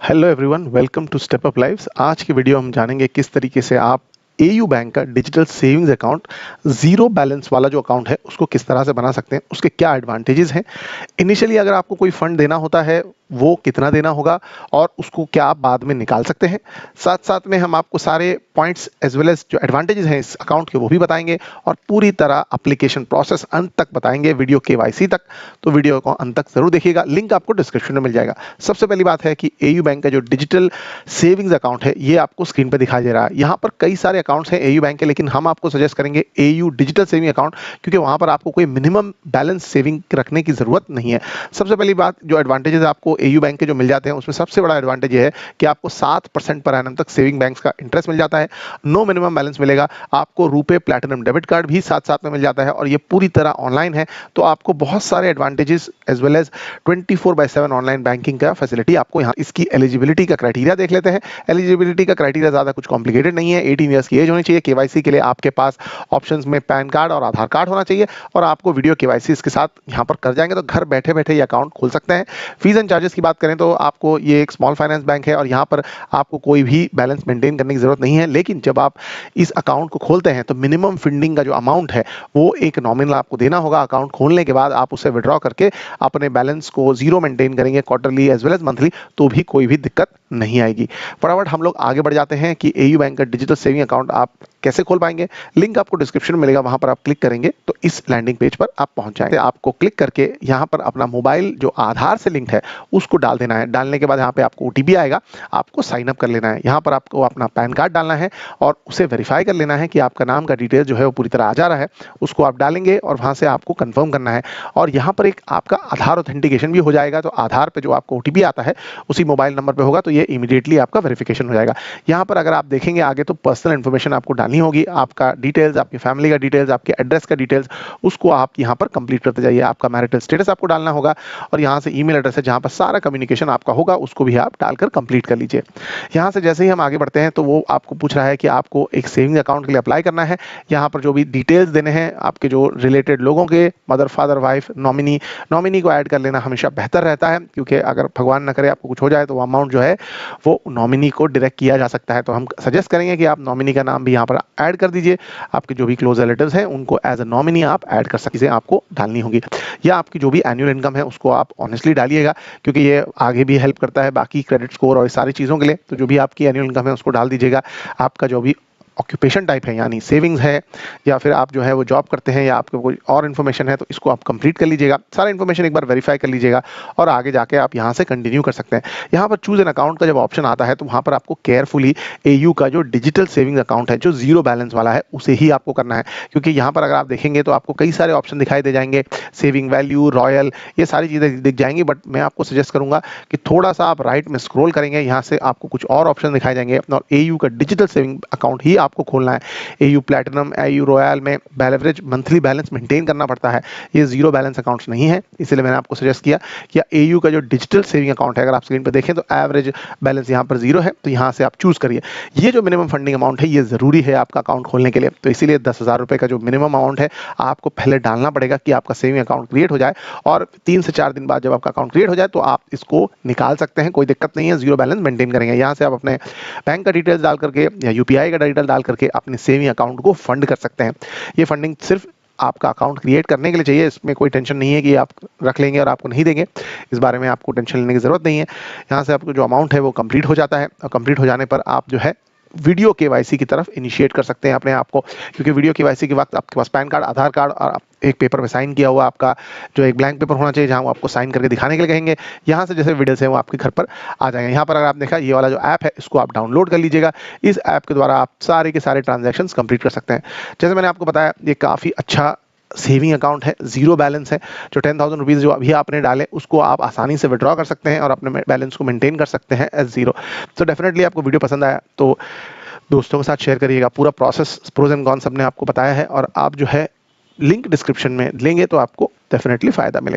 Hello everyone, welcome to step up lives. आज की video हम जानेंगे किस तरीके से आप एयू बैंक का digital savings account, zero balance वाला जो अकाउंट है उसको किस तरह से बना सकते हैं, उसके क्या एडवांटेजेस हैं। इनिशियली अगर आपको कोई फंड देना होता है वो कितना देना होगा और उसको क्या आप बाद में निकाल सकते हैं। साथ साथ में हम आपको सारे पॉइंट्स एज वेल एज जो एडवांटेजेस हैं इस अकाउंट के वो भी बताएंगे और पूरी तरह एप्लीकेशन प्रोसेस अंत तक बताएंगे, वीडियो केवाईसी तक। तो वीडियो को अंत तक जरूर देखिएगा, लिंक आपको डिस्क्रिप्शन में मिल जाएगा। सबसे पहली बात है कि एयू बैंक का जो डिजिटल सेविंग्स अकाउंट है ये आपको स्क्रीन पर दिखाई दे रहा है। यहाँ पर कई सारे अकाउंट्स हैं एयू बैंक के, लेकिन हम आपको सजेस्ट करेंगे एयू डिजिटल सेविंग अकाउंट, क्योंकि वहां पर आपको कोई मिनिमम बैलेंस सेविंग रखने की जरूरत नहीं है। सबसे पहली बात, जो एडवांटेजेस आपको एयू बैंक के जो मिल जाते हैं उसमें सबसे बड़ा एडवांटेज ये है कि आपको 7% पर एनम तक सेविंग बैंक्स का इंटरेस्ट मिल जाता है। नो मिनिमम बैलेंस मिलेगा आपको। रुपे प्लैटिनम डेबिट कार्ड भी साथ साथ में मिल जाता है और ये पूरी तरह ऑनलाइन है, तो आपको बहुत सारे advantages as well as 24/7 online banking का फैसिलिटी आपको यहाँ। इसकी एलिजिबिलिटी का क्राइटेरिया देख लेते हैं। एलिजिबिलिटी का क्राइटेरिया ज्यादा कुछ कॉम्प्लिकेटेड नहीं है। 18 ईयर्स की एज होनी चाहिए। केवाईसी के लिए आपके पास ऑप्शंस में पैन कार्ड और आधार कार्ड होना चाहिए और आपको वीडियो केवाईसी इसके साथ यहाँ पर कर जाएंगे तो घर बैठे बैठे ये अकाउंट खोल सकते हैं। फीस एंड चार्जेस की बात करें तो आपको ये एक स्मॉल फाइनेंस बैंक है और यहाँ पर आपको कोई भी बैलेंस मेंटेन करने की जरूरत नहीं है, लेकिन जब आप इस अकाउंट को खोलते हैं तो मिनिमम फंडिंग का जो अमाउंट है वो एक नॉमिनल आपको देना होगा। अकाउंट खोलने के बाद आप उसे विड्रॉ करके अपने बैलेंस को जीरो मेंटेन करेंगे quarterly as well as monthly, तो भी कोई भी दिक्कत नहीं आएगी। फटाफट हम लोग आगे बढ़ जाते हैं कि एयू बैंक का डिजिटल सेविंग अकाउंट आप कैसे खोल पाएंगे। लिंक आपको डिस्क्रिप्शन में मिलेगा, वहां पर आप क्लिक करेंगे तो इस लैंडिंग पेज पर आप पहुंच जाएंगे। आपको क्लिक करके यहाँ पर अपना मोबाइल जो आधार से लिंक है उसको डाल देना है। डालने के बाद यहाँ पे आपको ओटीपी आएगा, आपको साइन अप कर लेना है। यहाँ पर आपको अपना पैन कार्ड डालना है और उसे वेरीफाई कर लेना है कि आपका नाम का डिटेल जो है वो पूरी तरह आ जा रहा है। उसको आप डालेंगे और वहां से आपको कंफर्म करना है और यहाँ पर एक आपका आधार ऑथेंटिकेशन भी हो जाएगा। तो आधार पे जो आपको ओटीपी आता है उसी मोबाइल नंबर पे होगा, तो ये इमीडिएटली आपका वेरिफिकेशन हो जाएगा। यहाँ पर अगर आप देखेंगे आगे तो पर्सनल इन्फॉर्मेशन आपको डालनी होगी, आपका डिटेल्स, आपकी फैमिली का डिटेल्स, आपके एड्रेस का डिटेल्स, उसको आप यहाँ पर कंप्लीट करते जाइए। आपका मैरिटल स्टेटस आपको डालना होगा और यहाँ से ईमेल एड्रेस है जहाँ पर सारा कम्युनिकेशन आपका होगा, उसको भी आप डालकर कंप्लीट कर लीजिए। यहाँ से जैसे ही हम आगे बढ़ते हैं तो वो आपको पूछ रहा है कि आपको एक सेविंग अकाउंट के लिए अप्लाई करना है। यहाँ पर जो भी डिटेल्स देने हैं आपके जो रिलेटेड लोगों के, मदर, फादर, वाइफ, नॉमिनी को ऐड कर लेना हमेशा बेहतर रहता है, क्योंकि अगर भगवान न करे आपको कुछ हो जाए तो वो अमाउंट जो है वो नॉमिनी को डायरेक्ट किया जा सकता है। तो हम सजेस्ट करेंगे कि आप नॉमिनी का नाम भी यहाँ पर ऐड कर दीजिए। आपके जो भी क्लोज रिलेटिव्स हैं उनको एज अ नॉमिनी आप ऐड कर सकते हैं, आपको डालनी होगी। या आपकी जो भी एनुअल इनकम है उसको आप ऑनेस्टली डालिएगा, क्योंकि ये आगे भी हेल्प करता है बाकी क्रेडिट स्कोर और इस सारी चीज़ों के लिए। तो जो भी आपकी एनुअल इनकम है उसको डाल दीजिएगा। आपका जो भी ऑक्यूपेशन टाइप है यानी सेविंग्स है या फिर आप जो है वो जॉब करते हैं या आपको कोई और इन्फॉर्मेशन है तो इसको आप कंप्लीट कर लीजिएगा। सारा इन्फॉर्मेशन एक बार वेरीफाई कर लीजिएगा और आगे जाके आप यहाँ से कंटिन्यू कर सकते हैं। यहाँ पर चूज एन अकाउंट का जब ऑप्शन आता है तो वहाँ पर आपको केयरफुली एयू का जो डिजिटल सेविंग अकाउंट है जो जीरो बैलेंस वाला है उसे ही आपको करना है, क्योंकि यहाँ पर अगर आप देखेंगे तो आपको कई सारे ऑप्शन दिखाई दे जाएंगे, सेविंग वैल्यू, रॉयल, ये सारी चीज़ें दिख जाएंगी। बट मैं आपको सजेस्ट करूंगा कि थोड़ा सा आप राइट में स्क्रॉल करेंगे, यहाँ से आपको कुछ और ऑप्शन दिखाई जाएंगे और एयू का डिजिटल सेविंग अकाउंट ही आपको खोलना है। एयू प्लैटिनम, एयू रॉयल में एवरेज मंथली बैलेंस मेंटेन करना पड़ता है, ये जीरो बैलेंस अकाउंट्स नहीं है, इसलिए मैंने आपको सजेस्ट किया कि एयू का जो डिजिटल सेविंग अकाउंट है, अगर आप स्क्रीन पर देखें तो एवरेज बैलेंस यहाँ पर जीरो है, तो यहाँ से आप चूज करिए। ये जो मिनिमम फंडिंग अमाउंट है ये जरूरी है आपका अकाउंट खोलने के लिए, तो इसीलिए 10,000 रुपए का जो मिनिमम अमाउंट है आपको पहले डालना पड़ेगा कि आपका सेविंग अकाउंट क्रिएट हो जाए। और 3 से 4 दिन बाद जब आपका अकाउंट क्रिएट हो जाए तो आप इसको निकाल सकते हैं, कोई दिक्कत नहीं है, जीरो बैलेंस मेंटेन करेंगे। यहाँ से आप अपने बैंक का डिटेल्स डाल करके या यूपीआई का डिटेल डाल करके अपने सेविंग अकाउंट को फंड कर सकते हैं। ये फंडिंग सिर्फ आपका अकाउंट क्रिएट करने के लिए चाहिए, इसमें कोई टेंशन नहीं है कि आप रख लेंगे और आपको नहीं देंगे, इस बारे में आपको टेंशन लेने की जरूरत नहीं है। यहाँ से आपको जो अमाउंट है वो कंप्लीट हो जाता है और कंप्लीट हो जाने पर आप जो है वीडियो केवाईसी की तरफ इनिशिएट कर सकते हैं अपने आप को, क्योंकि वीडियो केवाईसी के वक्त आपके पास पैन कार्ड, आधार कार्ड और एक पेपर पे साइन किया हुआ आपका जो एक ब्लैंक पेपर होना चाहिए जहां वो आपको साइन करके दिखाने के लिए कहेंगे। यहाँ से जैसे वीडियोस हैं वो आपके घर पर आ जाएंगे। यहाँ पर अगर आप देखा ये वाला जो ऐप है इसको आप डाउनलोड कर लीजिएगा। इस ऐप के द्वारा आप सारे के सारे ट्रांजैक्शंस कंप्लीट कर सकते हैं। जैसे मैंने आपको बताया ये काफ़ी अच्छा सेविंग अकाउंट है, जीरो बैलेंस है। जो 10,000 रुपीज़ जो अभी आपने डाले उसको आप आसानी से विड्रॉ कर सकते हैं और अपने बैलेंस को मेंटेन कर सकते हैं एज जीरो। तो डेफिनेटली आपको वीडियो पसंद आया तो दोस्तों के साथ शेयर करिएगा। पूरा प्रोसेस, प्रोज एंड कॉन्स हमने आपको बताया है और आप जो है लिंक डिस्क्रिप्शन में लेंगे तो आपको डेफिनेटली फायदा मिलेगा।